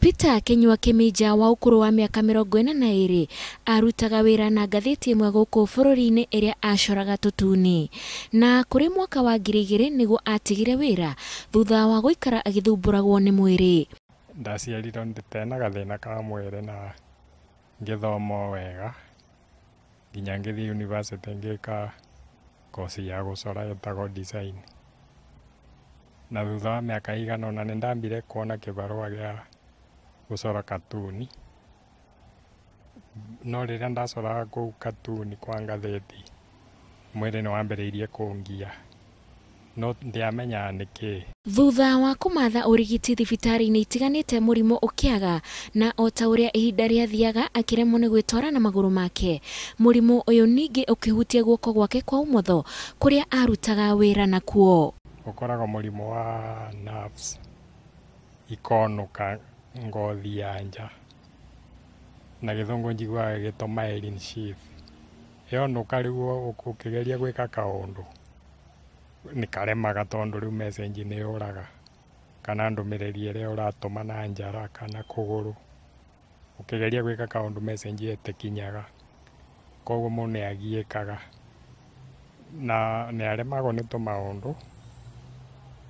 Peter Kenyua Kimija wa ukuru wa miaka 42 arutaga wira na ngatheti imwe guku bururi-ini iria acoraga tutuni na kuri mwaka wa 2000 niguo atigire wira thutha wa guikara agithumburagwo ni mwiri. Ndaciarirwo nditena gathina ka mwiri na ngithoma wega nginya ngithii university ngika kosi ya gucora yetagwo design, na thutha wa miaka igana ona nindambire kuona kibarua gia gucora katuni, no riria ndacoraga kuu katuni kwa ngatheti mwiri ni wambiriirie kungia, no ndiamenyaga niki. Thutha wa kumatha urigiti thibitari-ini itiganite murimu ukiaga na ota uria ihinda riathiaga akiremwo ni gwitwara na maguru make, murimu uyu ningi ukihutia guoko gwake kwa umotho kuria arutaga wira nakuo. Ukoragwo murimu wa nerves ikonuka ngothi ya nja na githungu njiguaga gitwa myelin sheath, iyo nuka riu ukigeria gwika kaundu ni karemaga tondu riu message ni uraga kana ndumiriri iria uratuma na njara kana kuguru, ukigeria gwika kaundu message itikinyaga, koguo mundu ni agiikaga na ni aremagwo ni tumaundu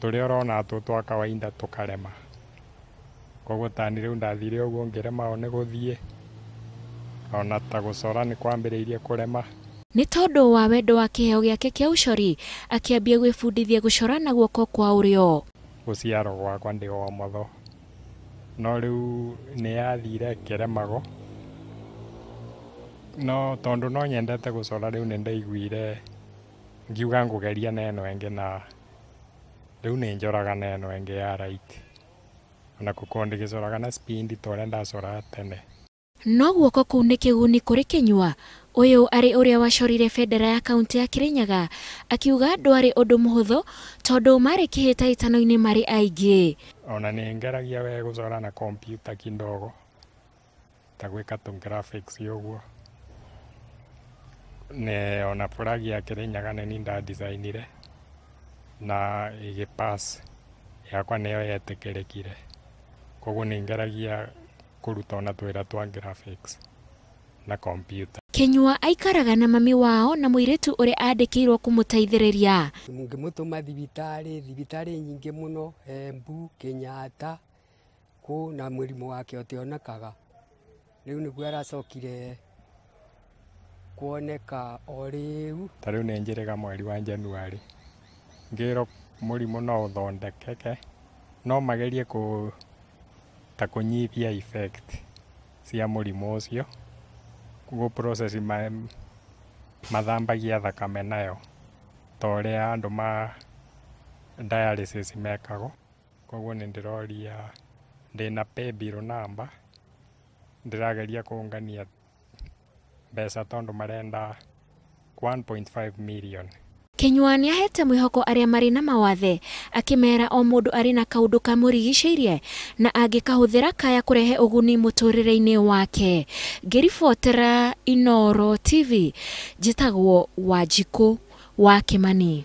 turia urona twa kawaida tukarema. Koguo tani riu ndathire uguo ngiremagwo ni guthie ona ta gucora ni kwambiriirie kurema. Ni tondu wa wendo wa kiheo giake kia ucori akiambia gwibundithia gucora na guoko kwa urio. Guciarwo gwakwa ndi o motho, no riu ni yathire kiremago, no tondu no nyendete gucora riu ni ndaiguire ngiuga ngugeria neno ingi na riu ni njoraga neno ingi ya right ona kuko ndigicoraga na speed toria ndacora tene. No guoko kuu ni kiguni kuri Kenyua uyu ari uria wacorire bendera ya kaunti ya Kirinyaga akiuga ndwari undu muhuthu tondu mari kihitaitano-ini mari aingi. Ona ni ngeragia we gucora na computer kindogo ta gwika tu graphics yoguo, ne ona flag ya Kirinyaga ni nda designire na igipass yakwa niyo yetikirikire, koguo ni ngeragia kuruta ona twira twa graphics na computer. Kenyua aikaraga na mami wao na muiritu uria andikirwo kumuteithiriria. Ngimutuma thibitari nyingi muno, Embu, Kenyatta, ku na murimu wake utionekaga. Riu niguo aracokire kuoneka o riu. Tariu ni njiriga mweri wa Januari ngiro murimu no uthondekeke, no magerie ta kunyihia effect cia murimu ucio guo process mathambagia thakame nayo toria andu ma dialysis mekago. Koguo ni ndiroria ndina pay bill number, ndirageria kuungania mbeca tondu marenda 1.5 million. Kenyua ni ahete mwihoko aria mari na mawathe akimera o mundu ari na kaundu kamurigiceirie na angikahuthira kaya kurehe uguni muturire-ini wake. Ngiribotera Inooro TV, jitagwo Wanjiku wa Kimani.